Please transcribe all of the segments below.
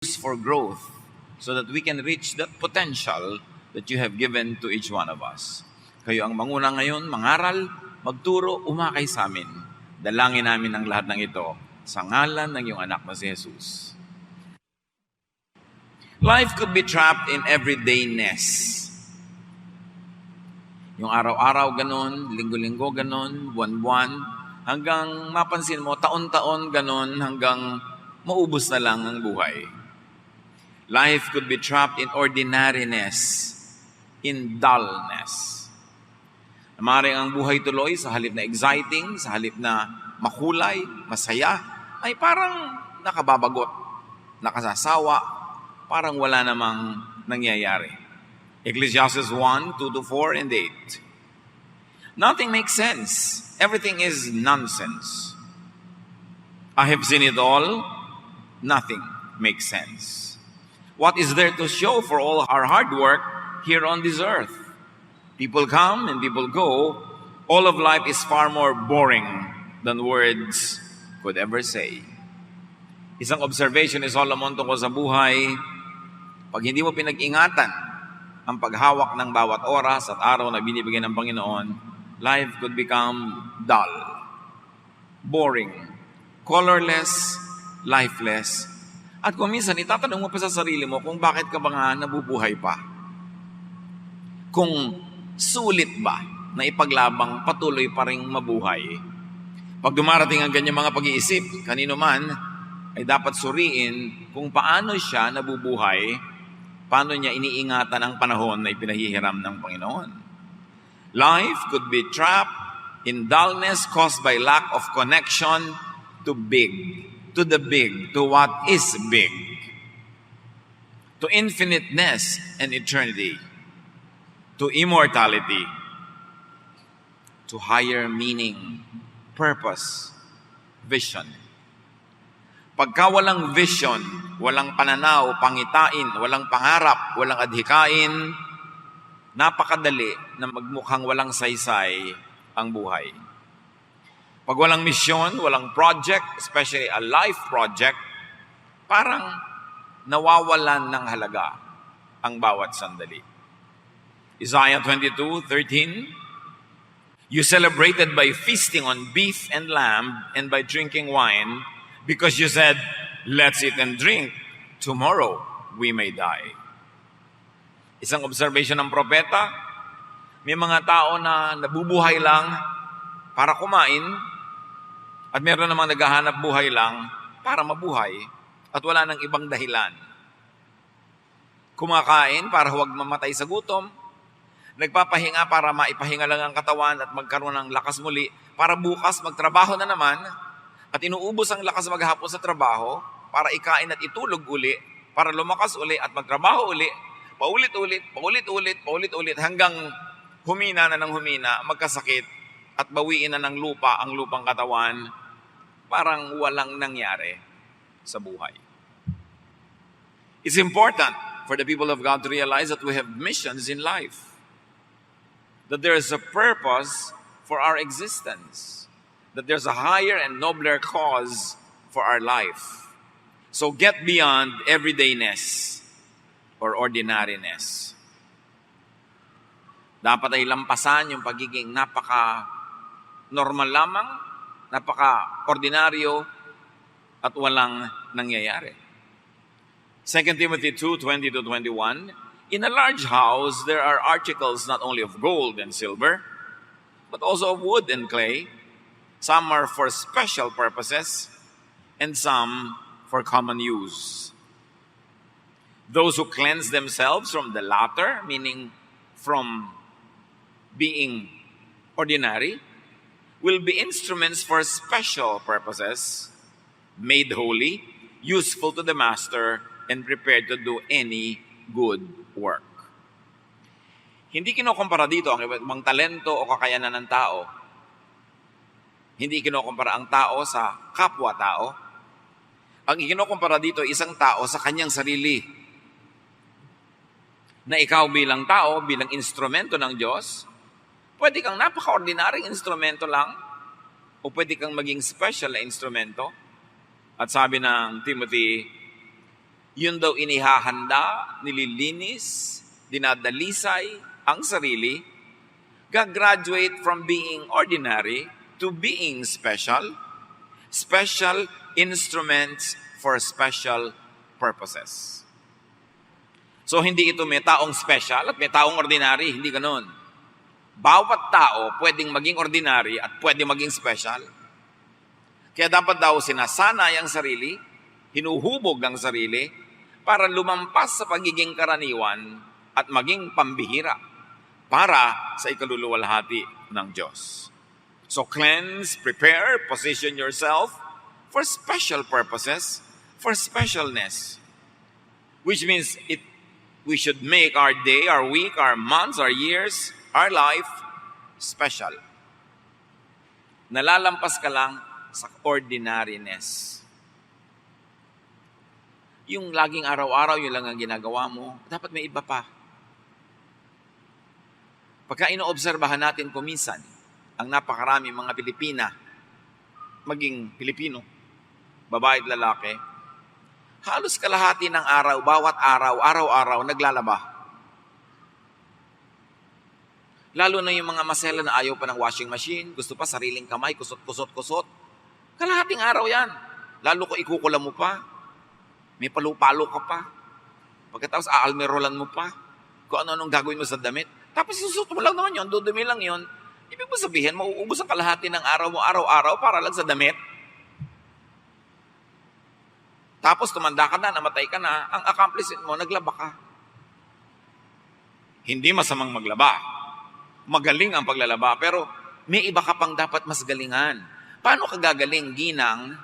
for growth so that we can reach that potential that you have given to each one of us. Kayo ang manguna ngayon, mangaral, magturo, umakay sa amin. Dalangin namin ang lahat ng ito sa ngalan ng iyong anak na si Jesus. Life could be trapped in everydayness. Yung araw-araw ganon, linggo-linggo ganon, buwan-buwan, hanggang mapansin mo, taon-taon ganon, hanggang maubos na lang ang buhay. Life could be trapped in ordinariness, in dullness. Maaaring ang buhay tuloy sa halip na exciting, sa halip na makulay, masaya, ay parang nakababagot, nakasasawa, parang wala namang nangyayari. Ecclesiastes 1, 2-4 and 8. Nothing makes sense. Everything is nonsense. I have seen it all. Nothing makes sense. What is there to show for all our hard work here on this earth? People come and people go. All of life is far more boring than words could ever say. Isang observation ni Solomon tungkol sa buhay, pag hindi mo pinag-ingatan ang paghawak ng bawat oras at araw na binibigay ng Panginoon, life could become dull, boring, colorless, lifeless. At kung minsan, itatanong mo pa sa sarili mo kung bakit ka ba nga nabubuhay pa. Kung sulit ba na ipaglabang patuloy pa rin mabuhay. Pag dumarating ang ganyang mga pag-iisip, kanino man, ay dapat suriin kung paano siya nabubuhay, paano niya iniingatan ang panahon na ipinahihiram ng Panginoon. Life could be trapped in dullness caused by lack of connection to the big, to what is big, to infiniteness and eternity, to immortality, to higher meaning, purpose, vision. Pagka walang vision, walang pananaw, pangitain, walang pangarap, walang adhikain, napakadali na magmukhang walang saysay ang buhay. Pag walang misyon, walang project, especially a life project, parang nawawalan ng halaga ang bawat sandali. Isaiah 22:13, you celebrated by feasting on beef and lamb and by drinking wine because you said, let's eat and drink, tomorrow we may die. Isang observation ng propeta, may mga tao na nabubuhay lang para kumain, at meron namang naghahanap buhay lang para mabuhay at wala nang ibang dahilan. Kumakain para huwag mamatay sa gutom, nagpapahinga para maipahinga lang ang katawan at magkaroon ng lakas muli para bukas magtrabaho na naman at inuubos ang lakas maghapon sa trabaho para ikain at itulog uli, para lumakas uli at magtrabaho uli, paulit-ulit hanggang humina na ng humina, magkasakit at bawiin na ng lupa ang lupang katawan, parang walang nangyari sa buhay. It's important for the people of God to realize that we have missions in life, that there is a purpose for our existence, that there's a higher and nobler cause for our life. So get beyond everydayness or ordinariness. Dapat ay lampasan yung pagiging napaka-normal lamang, napaka-ordinaryo, at walang nangyayari. 2 Timothy 2:20-21, in a large house, there are articles not only of gold and silver, but also of wood and clay. Some are for special purposes, and some for common use. Those who cleanse themselves from the latter, meaning from being ordinary, will be instruments for special purposes, made holy, useful to the master, and prepared to do any good work. Hindi kinukumpara dito ang ibang talento o kakayanan ng tao. Hindi kinukumpara ang tao sa kapwa-tao. Ang ikinukumpara dito isang tao sa kanyang sarili. Na ikaw bilang tao, bilang instrumento ng Diyos, pwede kang napaka-ordinaryong instrumento lang o pwede kang maging special na instrumento. At sabi ng Timothy, Yun daw inihahanda, nililinis, dinadalisay ang sarili, gagraduate from being ordinary to being special, special instruments for special purposes. So hindi ito may taong special at may taong ordinary, hindi ganoon. Bawat tao pwedeng maging ordinary at pwedeng maging special. Kaya dapat daw sinasanay ang sarili, hinuhubog ang sarili, para lumampas sa pagiging karaniwan at maging pambihira para sa ikaluluwalhati ng Diyos. So cleanse, prepare, position yourself for special purposes, for specialness. Which means we should make our day, our week, our months, our years, our life special. Nalalampas ka lang sa ordinariness. Yung laging araw-araw, yun lang ang ginagawa mo, dapat may iba pa. Pagka inoobserbahan natin kuminsan, ang napakarami mga Pilipina, maging Pilipino, babae at lalaki, halos kalahati ng araw, bawat araw, araw-araw, naglalaba. Lalo na yung mga masela na ayaw pa ng washing machine, gusto pa sariling kamay, kusot. Kalahating araw yan. Lalo ko ikukula mo pa. May palo-palo ka pa. Pagkatapos aalmerolan mo pa. Kung ano-anong gagawin mo sa damit. Tapos susut mo lang naman yun, dudumi lang yun. Ibig mo sabihin, mauubos ang kalahati ng araw mo araw-araw para lang sa damit. Tapos tumanda ka na, namatay ka na, ang accomplishment mo, naglaba ka. Hindi masamang maglaba. Magaling ang paglalaba, pero may iba ka pang dapat mas galingan. Paano ka gagaling, ginang?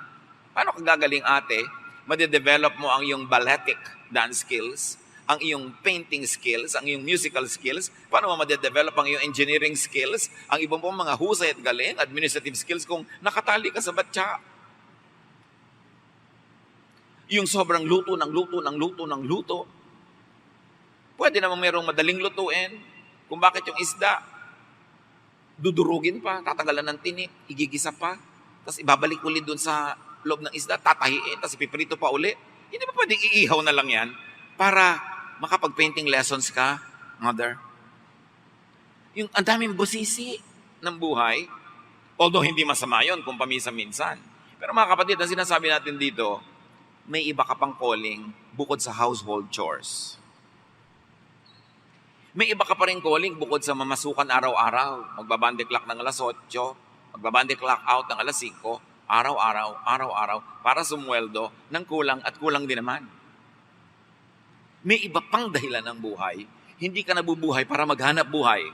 Paano ka gagaling, ate? Madedevelop mo ang iyong balletic dance skills, ang iyong painting skills, ang iyong musical skills. Paano mo madedevelop ang iyong engineering skills, ang ibang pong mga husay at galing, administrative skills kung nakatali ka sa batya. Yung sobrang luto. Pwede namang mayroong madaling lutuin. Kung bakit yung isda, dudurugin pa, tatanggalan ng tinik, igigisa pa, tapos ibabalik ulit dun sa loob ng isda, tatahiin, tapos ipiprito pa ulit. Hindi ba pwedeng iihaw na lang yan para makapag-painting lessons ka, mother? Yung ang daming busisi ng buhay, although hindi masama yun kung paminsan-minsan. Pero mga kapatid, ang sinasabi natin dito, may iba ka pang calling bukod sa household chores. May iba ka pa rin calling bukod sa mamasukan araw-araw. Magbabande clock ng alas 8, magbabande clock out ng alas 5, araw-araw, para sumweldo ng kulang at kulang din naman. May iba pang dahilan ng buhay. Hindi ka nabubuhay para maghanap buhay.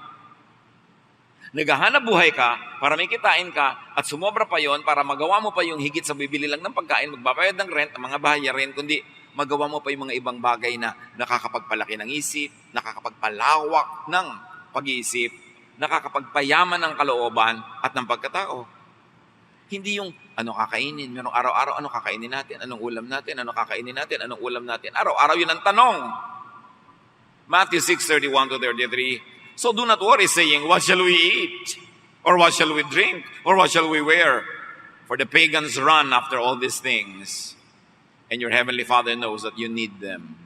Naghahanap buhay ka para may kitain ka at sumobra pa yon para magawa mo pa yung higit sa bibili lang ng pagkain, magbabayad ng rent, ang mga bahayarin, kundi magawa mo pa yung mga ibang bagay na nakakapagpalaki ng isip, nakakapagpalawak ng pag-iisip, nakakapagpayaman ng kalooban at ng pagkatao. Hindi yung ano kakainin, merong araw-araw, ano kakainin natin, anong ulam natin, ano kakainin natin, anong ulam natin. Araw-araw yun ang tanong. Matthew 6:31-33. So do not worry saying, what shall we eat? Or what shall we drink? Or what shall we wear? For the pagans run after all these things. And your heavenly Father knows that you need them.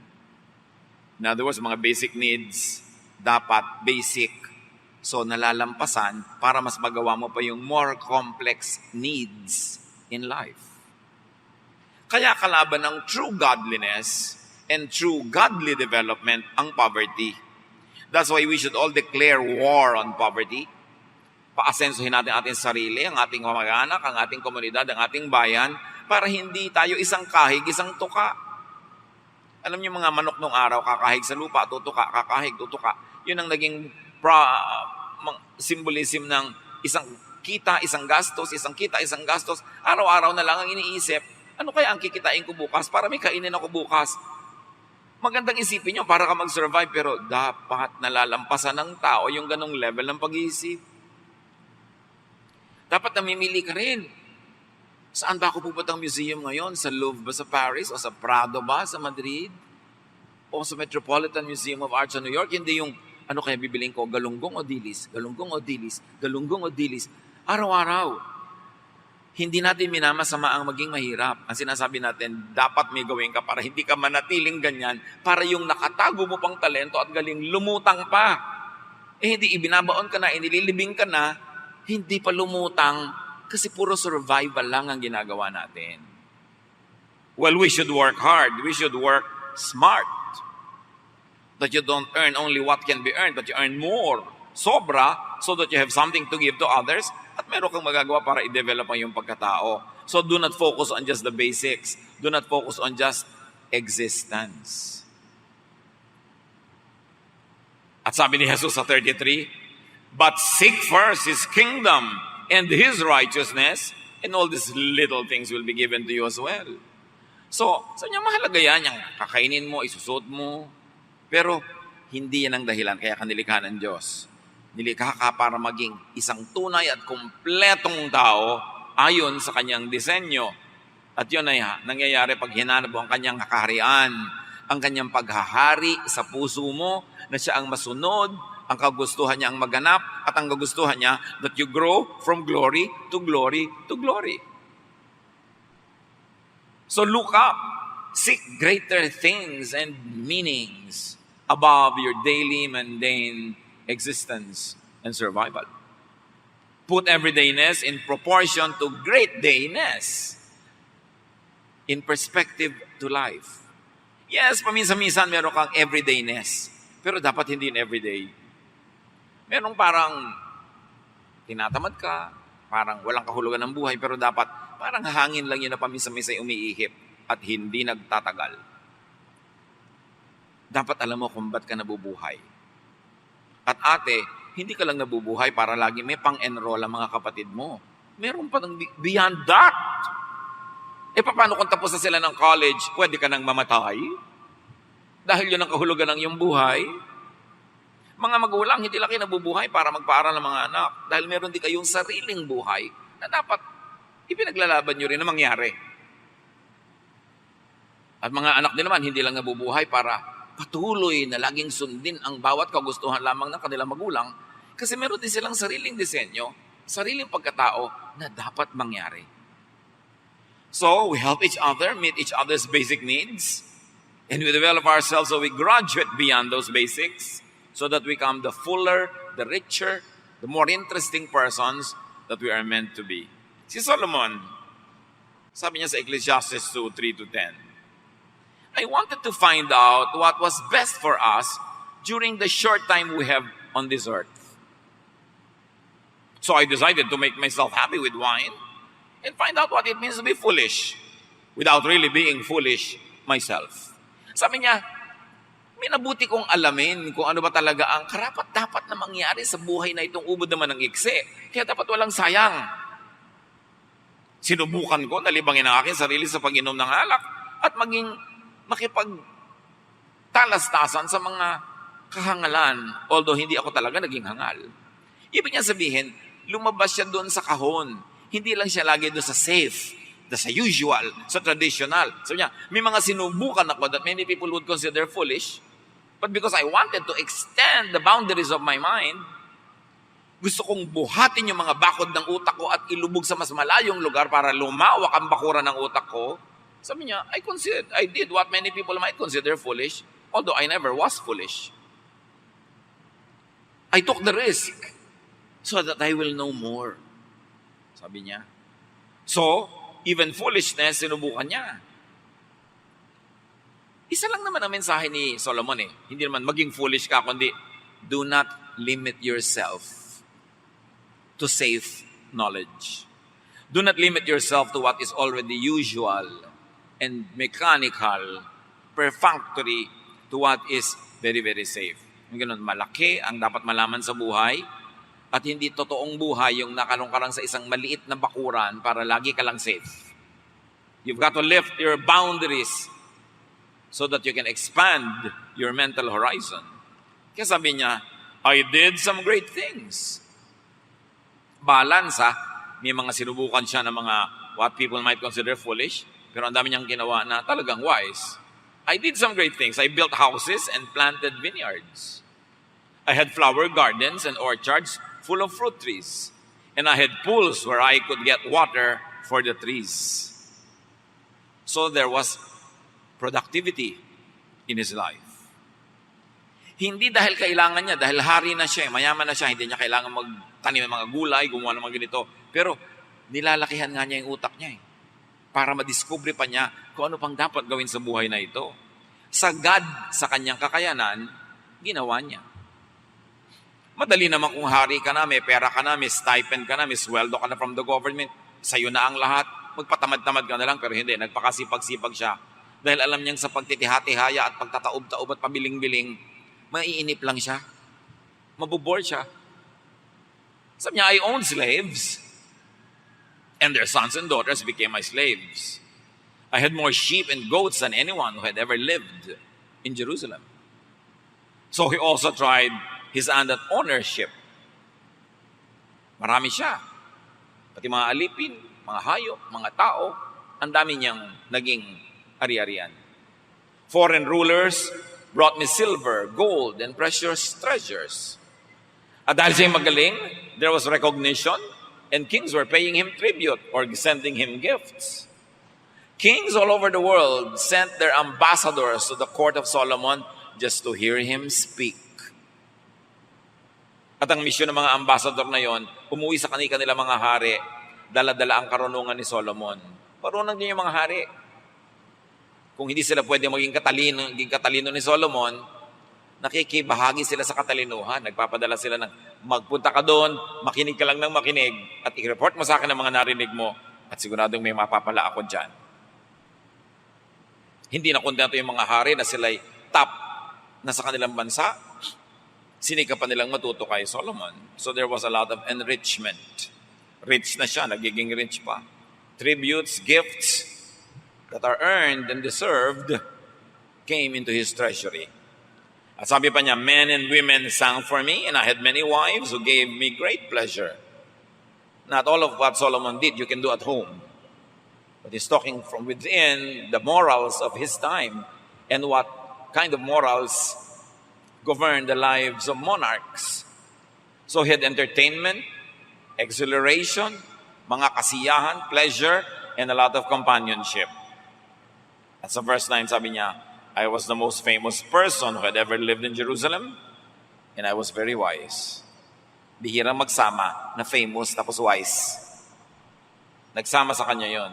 In other words, mga basic needs, dapat basic. So nalalampasan para mas magawa mo pa yung more complex needs in life. Kaya kalaban ng true godliness and true godly development ang poverty. That's why we should all declare war on poverty. Paasensuhin natin ating sarili, ang ating kamag-anak, ang ating komunidad, ang ating bayan, para hindi tayo isang kahig, isang tuka. Alam niyo mga manok nung araw, kakahig sa lupa, tutuka, kakahig, tutuka. Yun ang naging symbolism ng isang kita, isang gastos, isang kita, isang gastos. Araw-araw na lang ang iniisip, ano kaya ang kikitain ko bukas para may kainin ako bukas? Magandang isipin nyo para ka mag-survive, pero dapat nalalampasan ng tao yung ganong level ng pag-iisip. Dapat namimili ka rin. Saan ba ako pupuntang museum ngayon? Sa Louvre ba sa Paris? O sa Prado ba sa Madrid? O sa Metropolitan Museum of Art sa New York? Hindi yung, ano kaya bibiling ko? Galunggong o dilis? Galunggong o dilis? Galunggong o dilis? Araw-araw. Hindi natin minamasama ang maging mahirap. Ang sinasabi natin, dapat may gawin ka para hindi ka manatiling ganyan, para yung nakatago mo pang talento at galing lumutang pa. Hindi ibinabaon ka na, inililibing ka na, hindi pa lumutang kasi puro survival lang ang ginagawa natin. Well, we should work hard. We should work smart. That you don't earn only what can be earned, but you earn more. Sobra, so that you have something to give to others at meron kang magagawa para i-develop ang iyong pagkatao. So do not focus on just the basics. Do not focus on just existence. At sabi ni Jesus sa 33, but seek first His kingdom and His righteousness, and all these little things will be given to you as well. So, sa niya mahalaga yan, yung kakainin mo, isusot mo, pero hindi yan ang dahilan, kaya kanilikha ng Diyos. Nilikha ka para maging isang tunay at kumpletong tao ayon sa kanyang disenyo. At yun ay nangyayari pag hinanap mo ang kanyang kaharian, ang kanyang paghahari sa puso mo, na siya ang masunod, ang kagustuhan niya ang maganap, at ang kagustuhan niya that you grow from glory to glory to glory. So look up, seek greater things and meanings above your daily mundane existence and survival. Put everydayness in proportion to great dayness, in perspective to life. Yes, paminsan-minsan meron kang everydayness, pero dapat hindi in everyday. Merong parang tinatamad ka, parang walang kahulugan ng buhay, pero dapat parang hangin lang yun na paminsan-minsan umiihip at hindi nagtatagal. Dapat alam mo kung ba't ka nabubuhay. At ate, hindi ka lang nabubuhay para lagi may pang-enroll ang mga kapatid mo. Meron pa ng beyond that. Paano kung tapos na sila ng college, pwede ka nang mamatay? Dahil yun ang kahulugan ng iyong buhay. Mga magulang, hindi lang kayo nabubuhay para magpaaral ng mga anak. Dahil meron din kayong sariling buhay na dapat ipinaglalaban nyo rin na mangyari. At mga anak din naman, hindi lang nabubuhay para patuloy na laging sundin ang bawat kagustuhan lamang ng kanilang magulang kasi meron din silang sariling disenyo, sariling pagkatao na dapat mangyari. So, we help each other meet each other's basic needs and we develop ourselves so we graduate beyond those basics so that we become the fuller, the richer, the more interesting persons that we are meant to be. Si Solomon, sabi niya sa Ecclesiastes 2:3-10, I wanted to find out what was best for us during the short time we have on this earth. So I decided to make myself happy with wine and find out what it means to be foolish without really being foolish myself. Sabi niya, minabuti kong alamin kung ano ba talaga ang karapat-dapat na mangyari sa buhay na itong ubod naman ng ikse. Kaya dapat walang sayang. Sinubukan ko, nalibangin ang aking sarili sa pag-inom ng alak at maging makipagtalastasan sa mga kahangalan, although hindi ako talaga naging hangal. Ibig niya sabihin, lumabas siya doon sa kahon. Hindi lang siya lagi doon sa safe, sa usual, sa traditional. So niya, may mga sinubukan ako that many people would consider foolish, but because I wanted to extend the boundaries of my mind, gusto kong buhatin yung mga bakod ng utak ko at ilubog sa mas malayong lugar para lumawak ang bakuran ng utak ko. Sabi niya, I did what many people might consider foolish, although I never was foolish. I took the risk so that I will know more. Sabi niya. So, even foolishness, sinubukan niya. Isa lang naman ang mensahe ni Solomon eh. Hindi naman maging foolish ka, kundi do not limit yourself to safe knowledge. Do not limit yourself to what is already usual and mechanical, perfunctory to what is very, very safe. Yung ganun, malaki ang dapat malaman sa buhay at hindi totoong buhay yung nakalungkarang sa isang maliit na bakuran para lagi ka lang safe. You've got to lift your boundaries so that you can expand your mental horizon. Kaya sabi niya, I did some great things. Balance may mga sinubukan siya ng mga what people might consider foolish, pero ang dami niyang ginawa na talagang wise. I did some great things. I built houses and planted vineyards. I had flower gardens and orchards full of fruit trees. And I had pools where I could get water for the trees. So there was productivity in his life. Hindi dahil kailangan niya, dahil hari na siya, mayaman na siya, hindi niya kailangan magtanim ng mga gulay, gumawa ng mga ganito. Pero nilalakihan nga niya yung utak niya para madiscover pa niya kung ano pang dapat gawin sa buhay na ito. Sagad sa kanyang kakayanan, ginawa niya. Madali naman kung hari ka na, may pera ka na, may stipend ka na, may sweldo ka na from the government, sa'yo na ang lahat, magpatamad-tamad ka na lang, pero hindi, nagpakasipag-sipag siya. Dahil alam niyang sa pagtitihati-haya at pagtataob-taob at pabiling-biling, maiinip lang siya. Mabubore siya. Sabi niya, I own slaves, and their sons and daughters became my slaves. I had more sheep and goats than anyone who had ever lived in Jerusalem. So he also tried his hand at ownership. Marami siya. Pati mga alipin, mga hayop, mga tao, ang dami niyang naging ari-arian. Foreign rulers brought me silver, gold, and precious treasures. At dahil siya magaling, there was recognition, and kings were paying him tribute or sending him gifts. Kings all over the world sent their ambassadors to the court of Solomon just to hear him speak. At ang misyon ng mga ambassador na yon, umuwi sa kanila mga hari, dala-dala ang karunungan ni Solomon. Marunong din yung mga hari. Kung hindi sila pwede maging katalino ni Solomon, nakikibahagi sila sa katalinuhan. Nagpapadala sila ng magpunta ka doon, makinig ka lang ng makinig, at i-report mo sa akin ang mga narinig mo, at siguradong may mapapala ako dyan. Hindi na kontento yung mga hari na sila'y top na sa kanilang bansa. Sinika pa nilang matuto kay Solomon. So there was a lot of enrichment. Rich na siya, nagiging rich pa. Tributes, gifts that are earned and deserved came into his treasury. At sabi pa niya, men and women sang for me, and I had many wives who gave me great pleasure. Not all of what Solomon did you can do at home. But he's talking from within the morals of his time and what kind of morals govern the lives of monarchs. So he had entertainment, exhilaration, mga kasiyahan, pleasure, and a lot of companionship. At sa verse 9, sabi niya, I was the most famous person who had ever lived in Jerusalem, and I was very wise. Bihirang magsama na famous tapos wise. Nagsama sa kanya yon.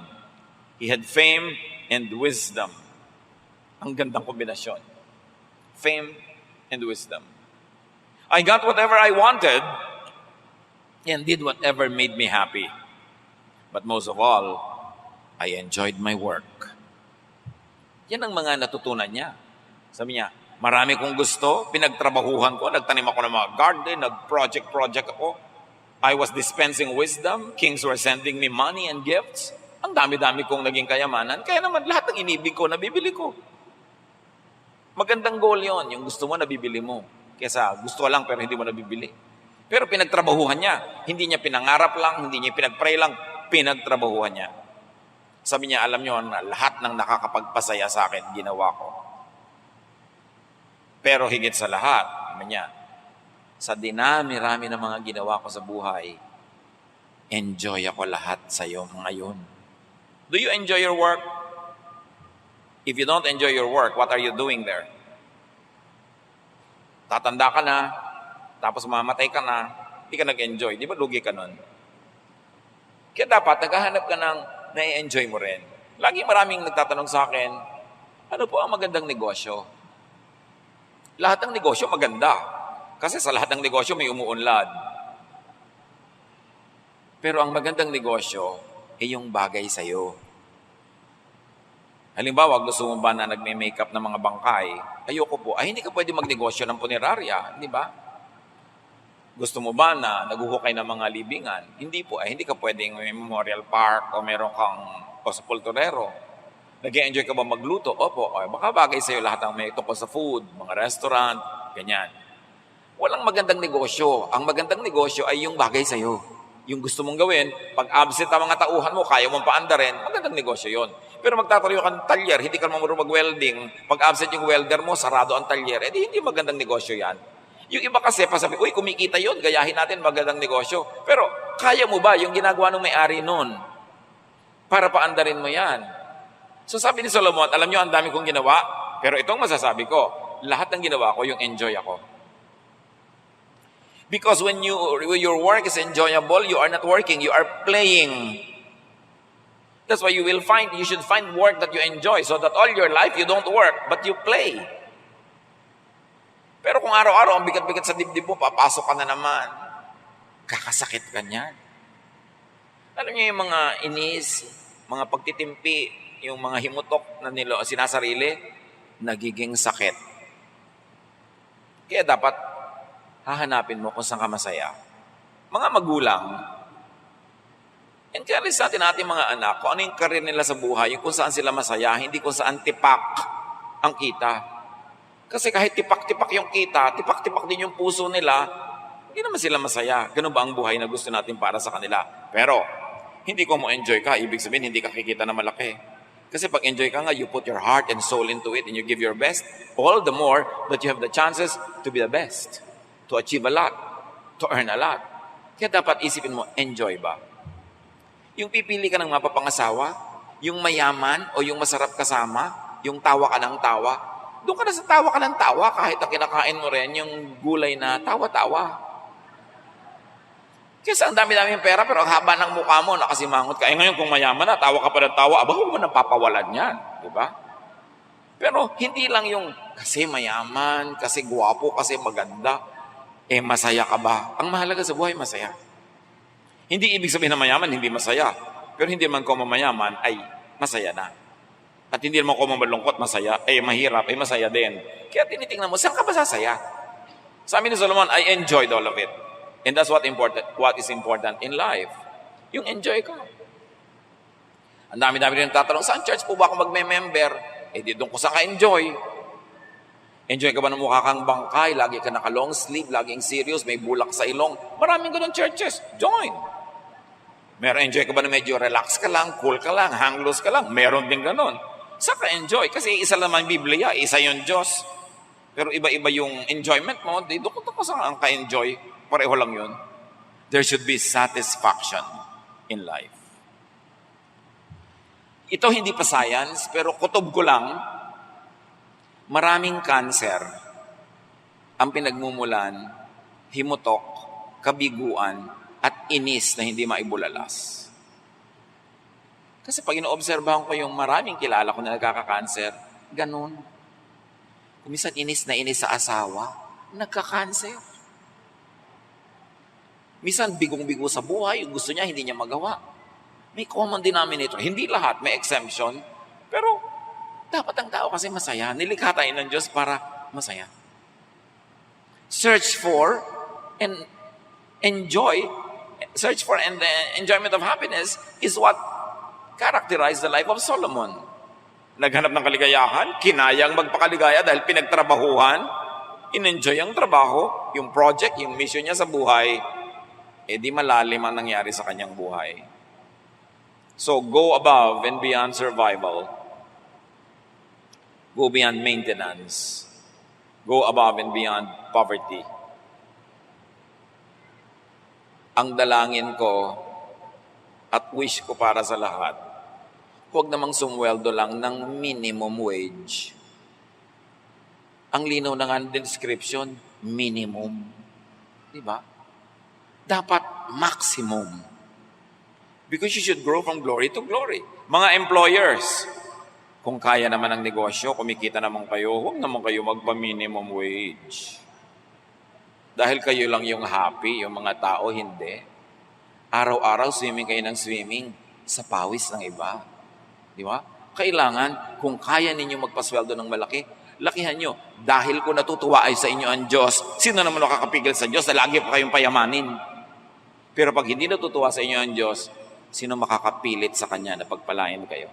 He had fame and wisdom. Ang gandang kombinasyon. Fame and wisdom. I got whatever I wanted and did whatever made me happy. But most of all, I enjoyed my work. Yan ang mga natutunan niya. Sabi niya, marami kong gusto, pinagtrabahuhan ko, nagtanim ako ng mga garden, nag-project ako. I was dispensing wisdom, kings were sending me money and gifts. Ang dami-dami kong naging kayamanan, kaya naman lahat ng inibig ko, nabibili ko. Magandang goal yon, yung gusto mo, nabibili mo. Kesa gusto lang pero hindi mo nabibili. Pero pinagtrabahuhan niya. Hindi niya pinangarap lang, hindi niya pinagpray lang, pinagtrabahuhan niya. Sabi niya, alam niyo, na lahat ng nakakapagpasaya sa akin, ginawa ko. Pero higit sa lahat, sabi niya, sa dinami-rami ng mga ginawa ko sa buhay, enjoy ako lahat sa iyo ngayon. Do you enjoy your work? If you don't enjoy your work, what are you doing there? Tatanda ka na, tapos mamatay ka na, hindi ka nag-enjoy. Di ba lugi ka nun? Kaya dapat, naghahanap ka ng na-enjoy mo rin. Lagi maraming nagtatanong sa akin, ano po ang magandang negosyo? Lahat ng negosyo maganda. Kasi sa lahat ng negosyo may umuunlad. Pero ang magandang negosyo ay yung bagay sa'yo. Halimbawa, gusto mo ba na nagme-makeup ng mga bangkay? Ayoko po. Ay, hindi ka pwede magnegosyo ng punerarya, di ba? Gusto mo ba na naguhukay ng mga libingan? Hindi po. Ay, hindi ka pwedeng may memorial park o meron kang o sa pulturero. Nag-enjoy ka ba magluto? Opo. Ay, baka bagay sa'yo lahat ng may tungkol sa food, mga restaurant, ganyan. Walang magandang negosyo. Ang magandang negosyo ay yung bagay sa'yo. Yung gusto mong gawin, pag absent ang mga tauhan mo, kaya mong paandarin, magandang negosyo yon. Pero magtatayo ka ng talyer, hindi ka marunong mag-welding, pag absent yung welder mo, sarado ang talyer, hindi magandang negosyo yan. Yung iba kasi, pasabi, uy, kumikita yun, gayahin natin magandang negosyo. Pero, kaya mo ba yung ginagawa ng may-ari nun? para paandarin mo yan. So sabi ni Solomon, alam nyo, ang dami kong ginawa, pero itong masasabi ko, lahat ng ginawa ko, yung enjoy ako. Because when your work is enjoyable, you are not working, you are playing. That's why you should find work that you enjoy so that all your life you don't work, but you play. Pero kung araw-araw ang bigat-bigat sa dibdib mo, papasok ka na naman. Kakasakit ka niyan. Alam niyo yung mga inis, mga pagtitimpi, yung mga himutok na sinasarili, nagiging sakit. Kaya dapat hahanapin mo kung saan ka masaya. Mga magulang, encourage natin ating mga anak kung ano yung karir nila sa buhay, yung kung saan sila masaya, hindi kung saan tipak ang kita. Kasi kahit tipak-tipak yung kita, tipak-tipak din yung puso nila, hindi naman sila masaya. Ganun ba ang buhay na gusto natin para sa kanila? Pero, hindi ko mo enjoy ka, ibig sabihin hindi ka kikita na malaki. Kasi pag enjoy ka nga, you put your heart and soul into it and you give your best, all the more that you have the chances to be the best, to achieve a lot, to earn a lot. Kaya dapat isipin mo, enjoy ba? Yung pipili ka ng mapapangasawa, yung mayaman o yung masarap kasama, yung tawa ka ng tawa, doon ka na sa tawa ka ng tawa kahit ang kinakain mo rin yung gulay na tawa-tawa. Kasi ang dami-dami yung pera pero ang haba ng mukha mo, nakasimangot ka. Eh ngayon kung mayaman na, tawa ka pa ng tawa, aba, huwag mo nang papawalan yan. Diba? Pero hindi lang yung kasi mayaman, kasi gwapo, kasi maganda, eh masaya ka ba? Ang mahalaga sa buhay, masaya. Hindi ibig sabihin na mayaman, hindi masaya. Pero hindi man ko mayaman, ay masaya na. At hindi naman ko malungkot, masaya. Eh, mahirap, eh, masaya din. Kaya tinitingnan mo, saan ka ba sasaya? Sabi ni Solomon, I enjoyed all of it. And that's what is important in life. Yung enjoy ka. Ang dami-dami rin tatanong, saan church po ba ako magme-member? Eh, di doon ko sa ka-enjoy. Enjoy ka ba ng mukha kang bangkay? Lagi ka naka-long sleeve, laging serious, may bulak sa ilong. Maraming ganun churches. Join. Meron enjoy ka ba na medyo relax ka lang, cool ka lang, hang loose ka lang? Meron din ganun. Saka enjoy. Kasi isa lang ang Biblia, isa yung Diyos. Pero iba-iba yung enjoyment mo, di doon ko sa ang ka-enjoy. Pareho lang yun. There should be satisfaction in life. Ito hindi pa science, pero kutob ko lang, maraming cancer ang pinagmumulan, himutok, kabiguan, at inis na hindi maibulalas. Kasi pag inoobserbahan ko yung maraming kilala ko na nagkaka-cancer, ganun. Kung minsan inis na inis sa asawa, nagka-cancer. Minsan bigong-bigo sa buhay, gusto niya, hindi niya magawa. May common denominator. Hindi lahat, may exemption. Pero dapat ang tao kasi masaya. Nilikha tayo ng Diyos para masaya. Search for and the enjoyment of happiness is what characterized the life of Solomon. Naghanap ng kaligayahan, kinayang magpakaligaya dahil pinagtrabahuhan, in-enjoy ang trabaho, yung project, yung mission niya sa buhay, eh di malalim ang nangyari sa kanyang buhay. So go above and beyond survival. Go beyond maintenance. Go above and beyond poverty. Ang dalangin ko at wish ko para sa lahat, huwag namang sumweldo lang ng minimum wage. Ang linaw na nga ng description, minimum. Diba? Dapat maximum. Because you should grow from glory to glory. Mga employers, kung kaya naman ang negosyo, kumikita naman kayo, huwag naman kayo magpa-minimum wage. Dahil kayo lang yung happy, yung mga tao hindi. Araw-araw swimming kayo ng swimming sa pawis ng iba. Di ba? Kailangan, kung kaya ninyo magpasweldo ng malaki, lakihan nyo. Dahil kung natutuwa ay sa inyo ang Diyos, sino naman nakakapigil sa Diyos na lagi pa kayong payamanin? Pero pag hindi natutuwa sa inyo ang Diyos, sino makakapilit sa Kanya na pagpalain kayo?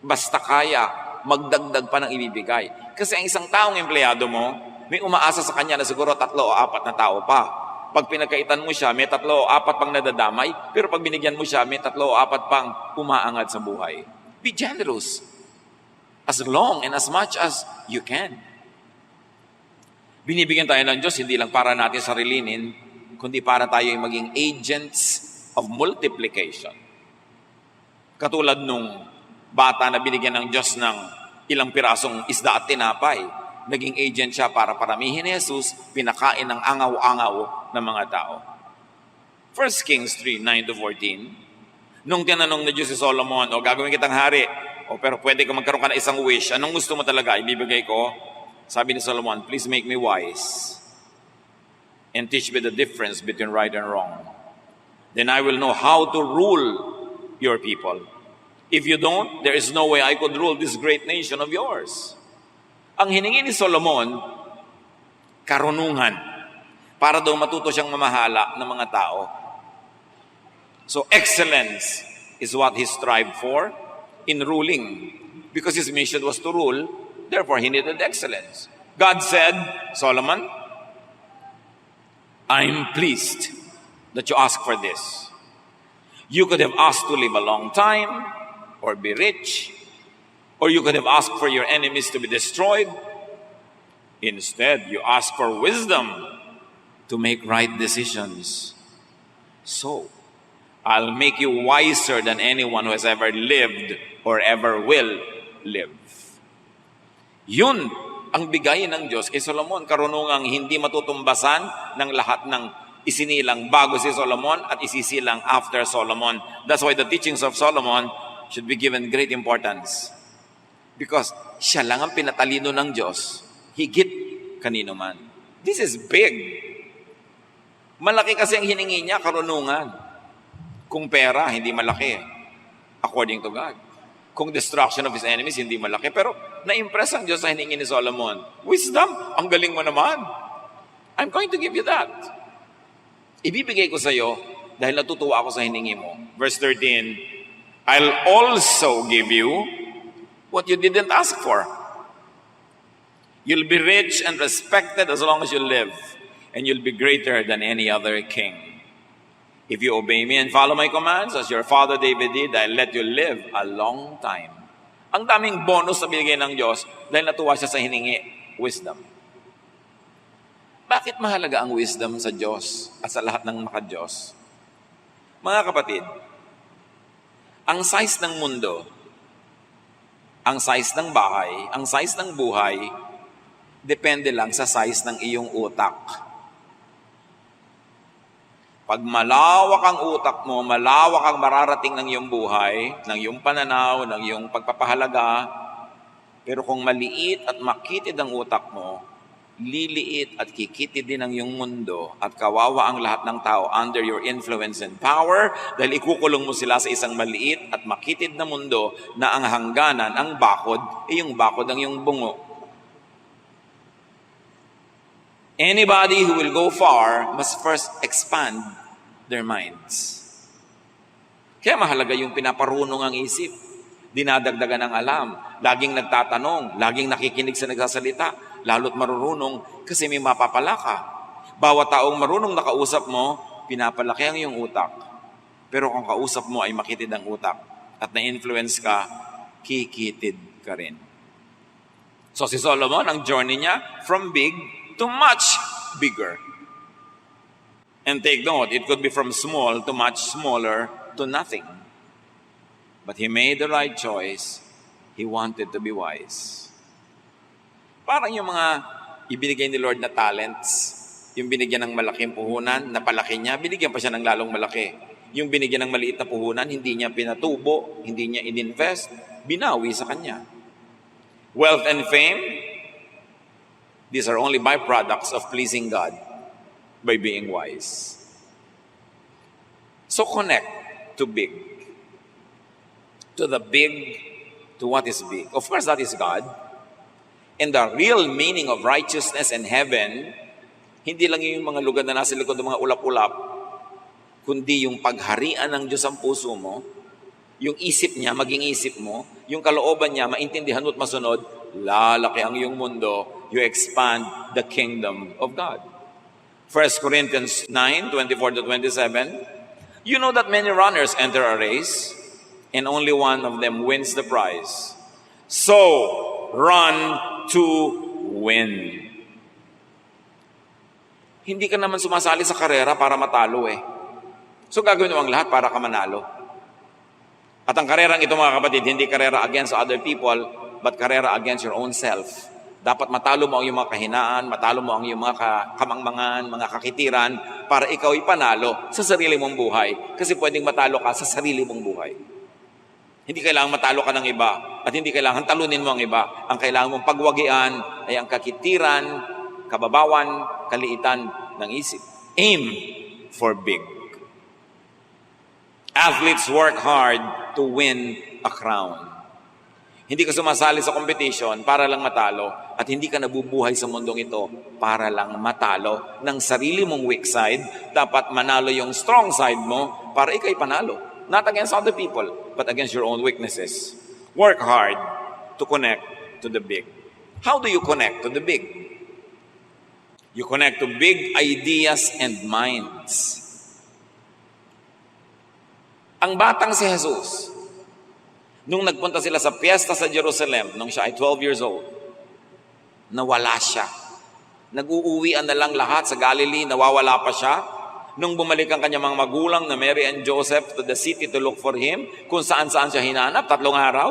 Basta kaya, magdagdag pa ng ibibigay. Kasi ang isang taong empleyado mo, may umaasa sa Kanya na siguro 3 o 4 na tao pa. Pag pinagkaitan mo siya, may 3 o 4 pang nadadamay, pero pag binigyan mo siya, may 3 o 4 pang umaangat sa buhay. Be generous. As long and as much as you can. Binibigyan tayo ng Diyos, hindi lang para natin sarilinin, kundi para tayo maging agents of multiplication. Katulad nung bata na binigyan ng Diyos ng ilang pirasong isda at tinapay. Naging agent siya para paramihin ni Jesus, pinakain ng angaw-angaw ng mga tao. 1 Kings 3:9-14. Nung tinanong na Diyos si Solomon, gagawin kitang hari, pero pwede ka magkaroon ka ng isang wish, anong gusto mo talaga, ibibigay ko? Sabi ni Solomon, please make me wise and teach me the difference between right and wrong. Then I will know how to rule your people. If you don't, there is no way I could rule this great nation of yours. Ang hiningi ni Solomon, karunungan, para daw matuto siyang mamahala ng mga tao. So excellence is what he strived for in ruling. Because his mission was to rule, therefore he needed excellence. God said, Solomon, I'm pleased that you ask for this. You could have asked to live a long time, or be rich, or you could have asked for your enemies to be destroyed. Instead, you ask for wisdom to make right decisions. So, I'll make you wiser than anyone who has ever lived or ever will live. Yun ang bigay ng Diyos kay Solomon, karunungang hindi matutumbasan ng lahat ng isinilang bago si Solomon at isisilang after Solomon. That's why the teachings of Solomon should be given great importance. Because siya lang ang pinatalino ng Diyos, higit kanino man. This is big. Malaki kasi ang hiningi niya, karunungan. Kung pera, hindi malaki, according to God. Kung destruction of his enemies, hindi malaki. Pero na-impress ang Diyos sa hiningi ni Solomon. Wisdom, ang galing mo naman. I'm going to give you that. Ibibigay ko sa iyo dahil natutuwa ako sa hiningi mo. Verse 13, I'll also give you what you didn't ask for. You'll be rich and respected as long as you live, and you'll be greater than any other king. If you obey me and follow my commands, as your father David did, I'll let you live a long time. Ang daming bonus na binigay ng Diyos dahil natuwa siya sa hiningi, wisdom. Bakit mahalaga ang wisdom sa Diyos at sa lahat ng maka-Diyos? Mga kapatid, ang size ng mundo, ang size ng bahay, ang size ng buhay, depende lang sa size ng iyong utak. Pag malawak ang utak mo, malawak ang mararating ng iyong buhay, ng iyong pananaw, ng iyong pagpapahalaga, pero kung maliit at makitid ang utak mo, liliit at kikitid din ang iyong mundo at kawawa ang lahat ng tao under your influence and power dahil ikukulong mo sila sa isang maliit at makitid na mundo na ang hangganan, ang bakod, yung bakod ang iyong bungo. Anybody who will go far must first expand their minds. Kaya mahalaga yung pinaparunong ang isip, dinadagdagan ng alam, laging nagtatanong, laging nakikinig sa nagsasalita, lalo't marurunong kasi may mapapala ka. Bawat taong marunong nakausap mo, pinapalaki ang iyong utak. Pero kung kausap mo ay makitid ang utak at na-influence ka, kikitid ka rin. So si Solomon, ang journey niya, from big to much bigger. And take note, it could be from small to much smaller to nothing. But he made the right choice. He wanted to be wise. Parang yung mga ibinigay ni Lord na talents, yung binigyan ng malaking puhunan, napalaki niya, binigyan pa siya ng lalong malaki. Yung binigyan ng maliit na puhunan, hindi niya pinatubo, hindi niya ininvest, binawi sa kanya. Wealth and fame, these are only byproducts of pleasing God by being wise. So connect to big. To the big, to what is big. Of course, that is God. And the real meaning of righteousness and heaven, hindi lang yung mga lugar na nasa likod ng mga ulap-ulap, kundi yung pagharian ng Diyos ang puso mo, yung isip niya, maging isip mo, yung kalooban niya, maintindihan mo at masunod, lalaki ang iyong mundo, you expand the kingdom of God. 1 Corinthians 9:24-27, you know that many runners enter a race, and only one of them wins the prize. So, run to win. Hindi ka naman sumasali sa karera para matalo eh. So, gagawin mo ang lahat para ka manalo. At ang karerang ito mga kapatid, hindi karera against other people, but karera against your own self. Dapat matalo mo ang iyong mga kahinaan, matalo mo ang iyong mga kamangmangan, mga kakitiran, para ikaw ay panalo sa sarili mong buhay. Kasi pwedeng matalo ka sa sarili mong buhay. Hindi kailangan matalo ka ng iba at hindi kailangan talunin mo ang iba. Ang kailangan mong pagwagian ay ang kakitiran, kababawan, kaliitan ng isip. Aim for big. Athletes work hard to win a crown. Hindi ka sumasali sa competition para lang matalo at hindi ka nabubuhay sa mundong ito para lang matalo ng sarili mong weak side. Dapat manalo yung strong side mo para ikay panalo. Not against other people, but against your own weaknesses. Work hard to connect to the big. How do you connect to the big? You connect to big ideas and minds. Ang batang si Jesus, nung nagpunta sila sa piyesta sa Jerusalem, nung siya ay 12 years old, nawala siya. Nag-uuwian na lang lahat sa Galilee, nawawala pa siya. Nung bumalik ang kanyang mga magulang na Mary and Joseph to the city to look for him, kung saan-saan siya hinanap, 3 araw,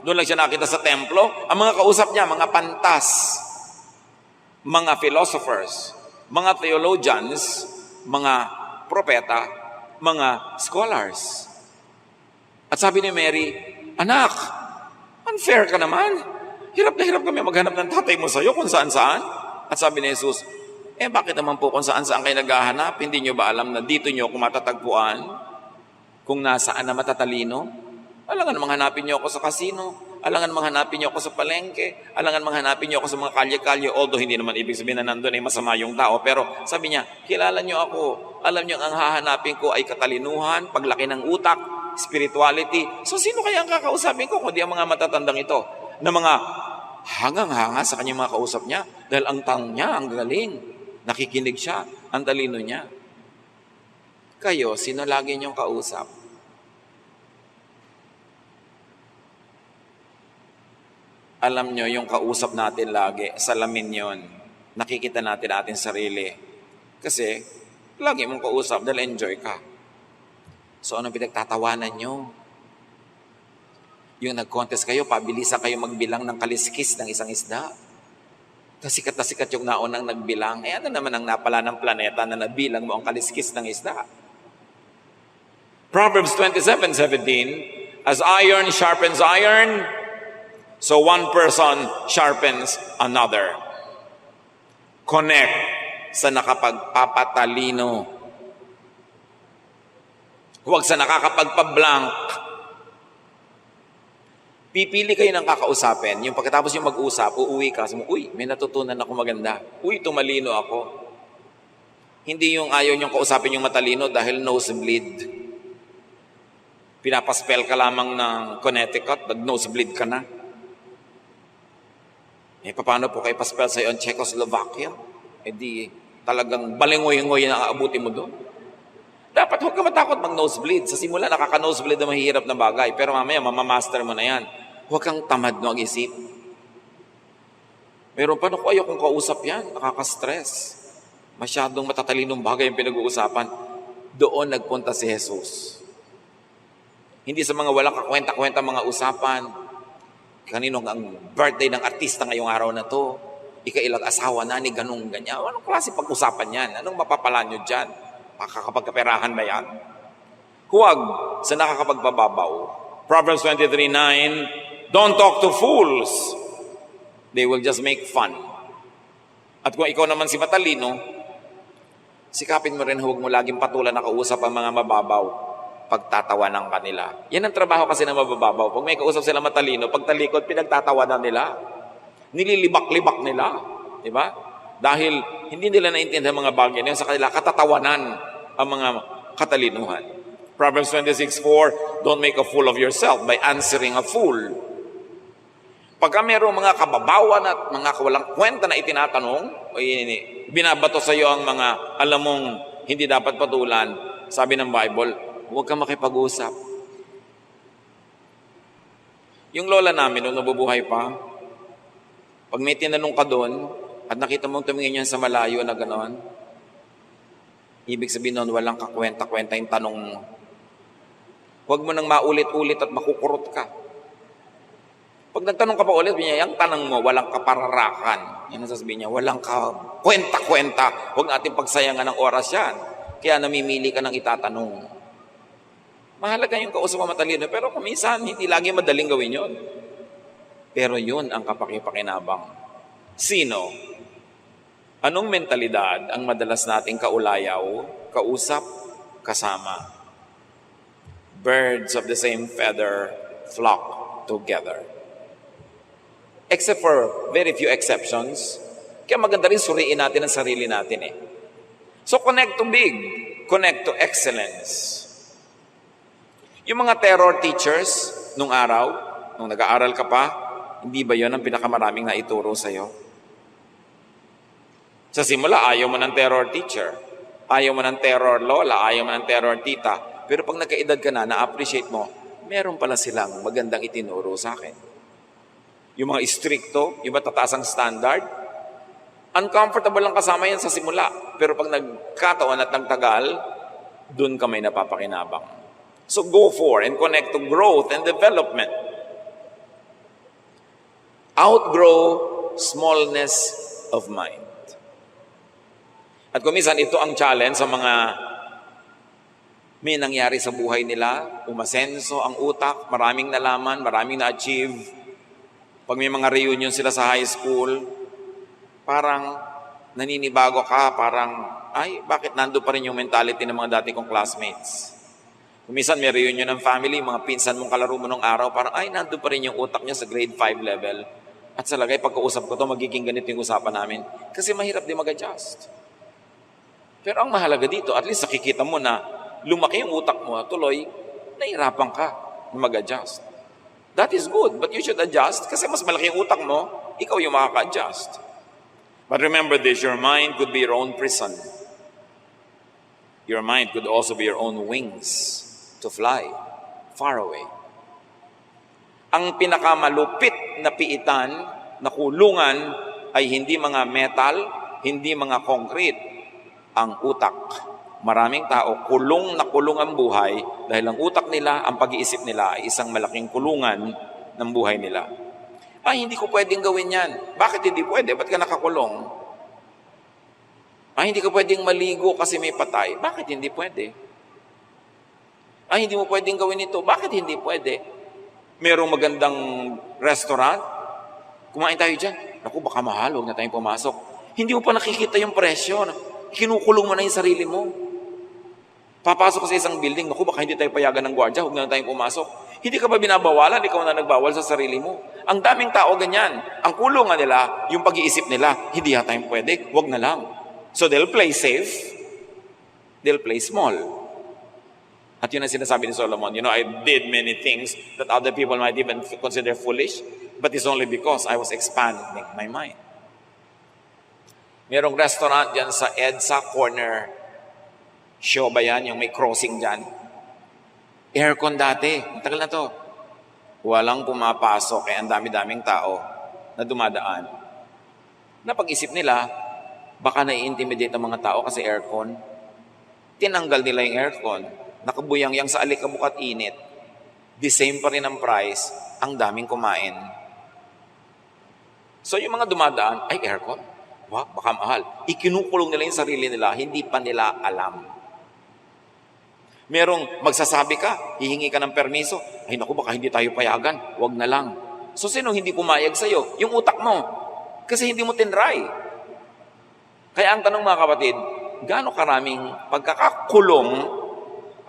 doon lang siya nakita sa templo. Ang mga kausap niya, mga pantas, mga philosophers, mga theologians, mga propeta, mga scholars. At sabi ni Mary, "Anak, unfair ka naman. Hirap na hirap kami maghanap ng tatay mo sa'yo kung saan-saan." At sabi ni Jesus, bakit naman po kung saan-saan kayo naghahanap? Hindi nyo ba alam na dito nyo ako matatagpuan? Kung nasaan na matatalino? Alangan manghanapin nyo ako sa kasino. Alangan manghanapin nyo ako sa palengke. Alangan manghanapin nyo ako sa mga kalye-kalye. Although hindi naman ibig sabihin na nandun ay masama yung tao. Pero sabi niya, kilala nyo ako. Alam nyo ang hahanapin ko ay katalinuhan, paglaki ng utak, spirituality. So sino kaya ang kakausapin ko kundi ang mga matatandang ito? Na mga hangang-hanga sa kanyang mga kausap niya. Dahil ang tang niya, ang galing. Nakikinig siya, ang talino niya. Kayo, sino lagi niyong kausap? Alam niyo, yung kausap natin lagi, salamin yon. Nakikita natin ating sarili. Kasi, lagi mong kausap dahil enjoy ka. So, anong pinagtatawanan niyo? Yung nag-contest kayo, pabilisan kayo magbilang ng kaliskis ng isang isda. Sikat na sikat yung naunang nagbilang. Ano naman ang napala ng planeta na nabilang mo ang kaliskis ng isda? Proverbs 27:17, as iron sharpens iron, so one person sharpens another. Connect sa nakapagpapatalino. Huwag sa nakakapagpablank. Pipili kayo ng kakausapin. Yung pagkatapos yung mag-usap, uuwi ka. Sabi mo, uy, may natutunan ako maganda. Uy, tumalino ako. Hindi yung ayaw niyong kausapin yung matalino dahil nosebleed. Pinapaspell ka lamang ng Connecticut, nag-nosebleed ka na. Paano po kayo paspell sa iyo ang Czechoslovakia? Di talagang balingoy-ngoy na aabuti mo doon. Dapat huwag ka matakot mag-nosebleed. Sa simula, nakaka-nosebleed na mahihirap na bagay. Pero mamaya, mamamaster mo na yan. Huwag kang tamad na mag-isip. Meron pa, ayaw kong kausap yan. Nakaka-stress. Masyadong matatalinong bagay yung pinag-uusapan. Doon nagpunta si Jesus. Hindi sa mga walang kakwenta-kwenta mga usapan. Kanino ang birthday ng artista ngayong araw na to? Ikailang asawa na ni ganung ganyan. Anong klase pag-usapan yan? Anong mapapala nyo dyan? Makakapagkaperahan ba yan? Huwag sa nakakapagpababaw. Proverbs 23:9, don't talk to fools. They will just make fun. At kung ikaw naman si matalino, sikapin mo rin, huwag mo laging patulan na kausap ang mga mababaw. Pagtatawanan kanila. Yan ang trabaho kasi ng mababaw. Pag may kausap sila matalino, pagtalikod, pinagtatawanan nila. Nililibak-libak nila. Diba? Dahil hindi nila naintindihan mga bagay na yun, sa kanila katatawanan ang mga katalinuhan. Proverbs 26:4, don't make a fool of yourself by answering a fool. Pagka mayroong mga kababawan at mga kawalang kwenta na itinatanong, o binabato sa iyo ang mga alam mong hindi dapat patulan, sabi ng Bible, huwag kang makipag-usap. Yung lola namin, nung nabubuhay pa, pag may tinanong ka doon, at nakita mong tumingin yan sa malayo na gano'n, ibig sabihin nun, walang kakwenta-kwenta yung tanong mo. Huwag mo nang maulit-ulit at makukurot ka. Pag nagtanong ka pa ulit, yung tanong mo, walang kapararakan. Yan ang sasabihin niya, walang kwenta-kwenta. Huwag natin pagsayangan ng oras yan. Kaya namimili ka ng itatanong. Mahalaga yung kausap mo matalino, pero kung minsan, hindi lagi madaling gawin yun. Pero yun ang kapakipakinabang. Sino? Anong mentalidad ang madalas nating kaulayaw, kausap, kasama? Birds of the same feather flock together. Except for very few exceptions, kaya maganda rin suriin natin ang sarili natin eh. So connect to big, connect to excellence. Yung mga terror teachers nung araw, nung nag-aaral ka pa, hindi ba yon ang pinakamaraming naituro sa'yo? Sa simula, ayaw mo ng terror teacher. Ayaw mo ng terror lola, ayaw mo ng terror tita. Pero pag nagkaedad ka na, na-appreciate mo, meron pala silang magandang itinuro sa akin. Yung mga istrikto, yung matataas ang standard, uncomfortable lang kasama yan sa simula. Pero pag nagkataon at nagtagal, dun ka may napapakinabang. So go for and connect to growth and development. Outgrow smallness of mind. At kung minsan, ito ang challenge sa mga may nangyari sa buhay nila, umasenso ang utak, maraming nalaman, maraming na-achieve. Pag may mga reunion sila sa high school, parang naninibago ka, parang, ay, bakit nando pa rin yung mentality ng mga dati kong classmates? Kung minsan may reunion ng family, mga pinsan mong kalaro mo nung araw, parang, ay, nando pa rin yung utak niya sa grade 5 level. At sa lagay, pagkausap ko to, magiging ganito yung usapan namin. Kasi mahirap din mag-adjust. Pero ang mahalaga dito, at least nakikita mo na lumaki yung utak mo, tuloy, nahirapan ka na mag-adjust. That is good, but you should adjust kasi mas malaki yung utak mo, ikaw yung makaka-adjust. But remember this, your mind could be your own prison. Your mind could also be your own wings to fly far away. Ang pinakamalupit na piitan, na kulungan, ay hindi mga metal, hindi mga concrete, ang utak. Maraming tao, kulong na kulong ang buhay dahil ang utak nila, ang pag-iisip nila ay isang malaking kulungan ng buhay nila. Ay, hindi ko pwedeng gawin yan. Bakit hindi pwede? Ba't ka nakakulong? Ay, hindi ko pwedeng maligo kasi may patay. Bakit hindi pwede? Ay, hindi mo pwedeng gawin ito. Bakit hindi pwede? Merong magandang restaurant. Kumain tayo dyan. Naku, baka mahal. Huwag na tayong pumasok. Hindi mo pa nakikita yung presyo. Kinukulong mo na yung sarili mo. Papasok ka sa isang building, naku, baka hindi tayo payagan ng gwardiya, huwag na tayong pumasok. Hindi ka ba binabawalan, ikaw na nagbawal sa sarili mo. Ang daming tao ganyan. Ang kulungan nila, yung pag-iisip nila, hindi yata yung pwede, huwag na lang. So they'll play safe, they'll play small. At yun ang sinasabi ni Solomon, I did many things that other people might even consider foolish, but it's only because I was expanding my mind. Merong restaurant dyan sa EDSA corner. Show ba yan? Yung may crossing dyan. Aircon dati. Matagal na to. Walang pumapasok. Kaya ang dami-daming tao na dumadaan. Napag-isip nila, baka nai-intimidate ang mga tao kasi aircon. Tinanggal nila yung aircon. Nakabuyang yang sa alikabok at init. The same pa rin ang price. Ang daming kumain. So yung mga dumadaan, ay aircon. Wah, baka mahal. Ikinukulong nila yung sarili nila, hindi pa nila alam. Merong magsasabi ka, hihingi ka ng permiso, ay naku, baka hindi tayo payagan, wag na lang. So sino hindi pumayag sa'yo? Yung utak mo. Kasi hindi mo tinry. Kaya ang tanong mga kapatid, gaano karaming pagkakakulong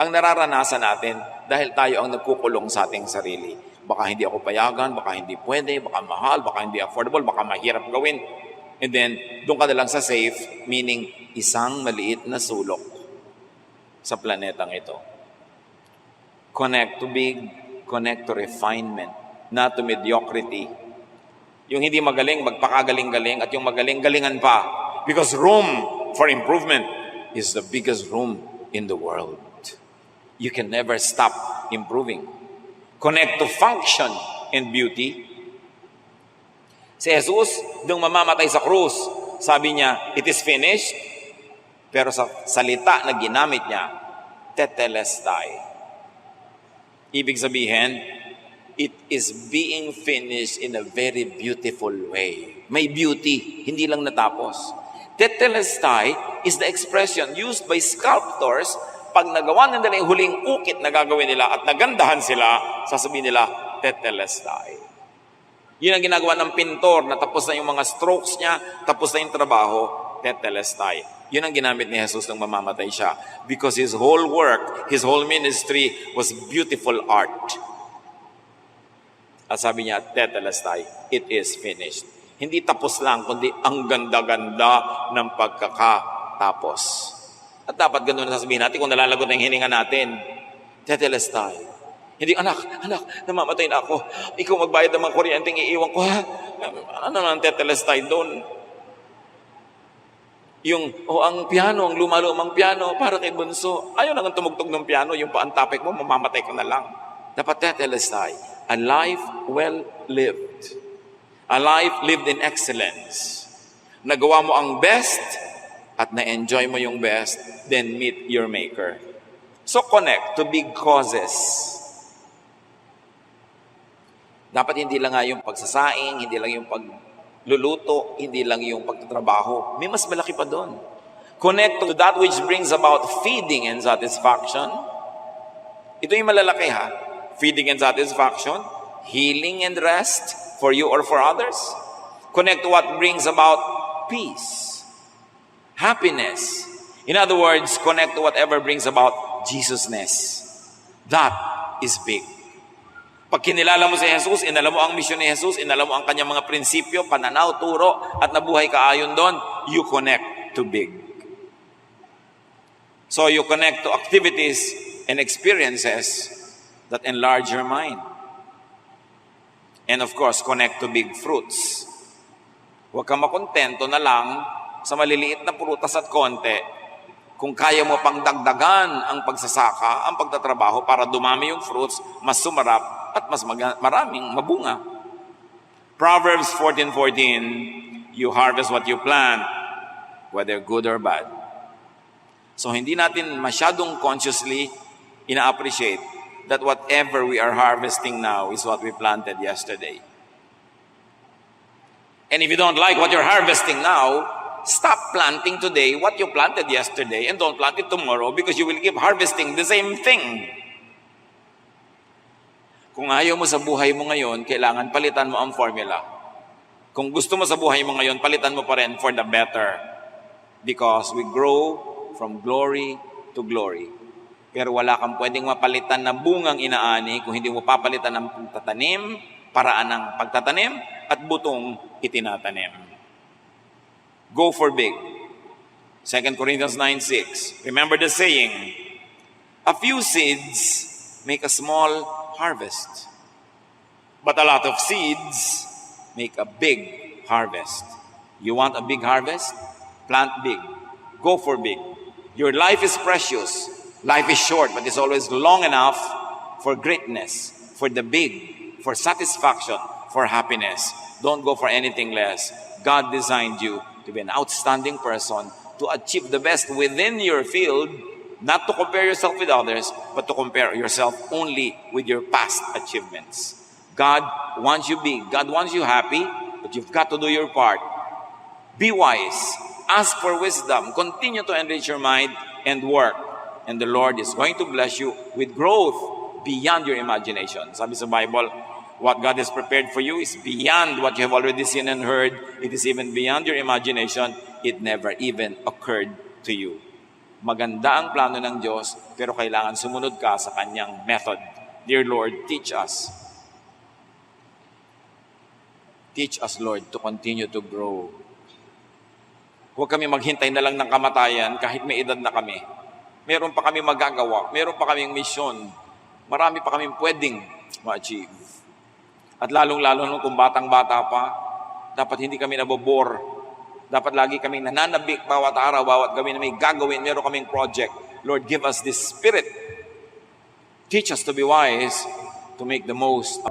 ang nararanasan natin dahil tayo ang nagkukulong sa ating sarili. Baka hindi ako payagan, baka hindi pwede, baka mahal, baka hindi affordable, baka mahirap gawin. And then, doon ka na lang sa safe, meaning isang maliit na sulok sa planetang ito. Connect to big, connect to refinement, not to mediocrity. Yung hindi magaling, magpakagaling-galing, at yung magaling-galingan pa. Because room for improvement is the biggest room in the world. You can never stop improving. Connect to function and beauty. Si Jesus, nung mamamatay sa krus, sabi niya, it is finished. Pero sa salita na ginamit niya, tetelestai. Ibig sabihin, it is being finished in a very beautiful way. May beauty, hindi lang natapos. Tetelestai is the expression used by sculptors pag nagawa na nila yung huling ukit na gagawin nila at nagandahan sila, sasabihin nila, tetelestai. Yun ang ginagawa ng pintor na tapos na yung mga strokes niya, tapos na yung trabaho, tetelestai. Yun ang ginamit ni Jesus nung mamamatay siya. Because his whole work, his whole ministry was beautiful art. At sabi niya, tetelestai, it is finished. Hindi tapos lang, kundi ang ganda-ganda ng pagkakatapos. At dapat ganun na sasabihin natin kung nalalagot ang hininga natin. Tetelestai. Hindi, anak, namamatay na ako. Ikaw magbayad ng mga kuryenteng iiwan ko, ha? Ano nang tetelestai doon? Yung, ang piano, ang lumalumang piano, para kay bunso. Ayaw nang tumugtog ng piano, yung paantapik mo, mamamatay ka na lang. Dapat tetelestai. A life well lived. A life lived in excellence. Nagawa mo ang best at na-enjoy mo yung best, then meet your Maker. So connect to big causes. Dapat hindi lang nga yung pagsasaing, hindi lang yung pagluluto, hindi lang yung pagtatrabaho. May mas malaki pa doon. Connect to that which brings about feeding and satisfaction. Ito yung malalaki ha. Feeding and satisfaction, healing and rest for you or for others. Connect to what brings about peace, happiness. In other words, connect to whatever brings about Jesusness. That is big. Pag kinilala mo si Jesus, inala mo ang misyon ni Jesus, inala mo ang kanyang mga prinsipyo, pananaw, turo, at nabuhay ka ayon doon, you connect to big. So you connect to activities and experiences that enlarge your mind. And of course, connect to big fruits. Huwag kang makontento na lang sa maliliit na prutas at konti kung kaya mo pang dagdagan ang pagsasaka, ang pagtatrabaho para dumami yung fruits, mas sumarap at mas maraming mabunga. Proverbs 14:14, you harvest what you plant, whether good or bad. So hindi natin masyadong consciously ina-appreciate that whatever we are harvesting now is what we planted yesterday. And if you don't like what you're harvesting now, stop planting today what you planted yesterday and don't plant it tomorrow because you will keep harvesting the same thing. Kung ayaw mo sa buhay mo ngayon, kailangan palitan mo ang formula. Kung gusto mo sa buhay mo ngayon, palitan mo pa rin for the better. Because we grow from glory to glory. Pero wala kang pwedeng mapalitan na bungang inaani kung hindi mo papalitan ng pagtatanim, paraan ng pagtatanim, at butong itinatanim. Go for big. 2 Corinthians 9:6. Remember the saying, a few seeds make a small harvest, but a lot of seeds make a big harvest. You want a big harvest? Plant big. Go for big. Your life is precious. Life is short, but it's always long enough for greatness, for the big, for satisfaction, for happiness. Don't go for anything less. God designed you to be an outstanding person, to achieve the best within your field, not to compare yourself with others, but to compare yourself only with your past achievements. God wants you big. God wants you happy, but you've got to do your part. Be wise. Ask for wisdom. Continue to enrich your mind and work. And the Lord is going to bless you with growth beyond your imagination. Sabi sa Bible, what God has prepared for you is beyond what you have already seen and heard. It is even beyond your imagination. It never even occurred to you. Maganda ang plano ng Diyos, pero kailangan sumunod ka sa kanyang method. Dear Lord, teach us. Teach us, Lord, to continue to grow. Huwag kami maghintay na lang ng kamatayan kahit may edad na kami. Meron pa kami magagawa. Meron pa kaming misyon. Marami pa kaming pwedeng ma-achieve. At lalong-lalo kung batang-bata pa, dapat hindi kami nabobore. Dapat lagi kaming nananabik bawat araw, bawat gawin na may gagawin, meron kaming project. Lord, give us this spirit. Teach us to be wise, to make the most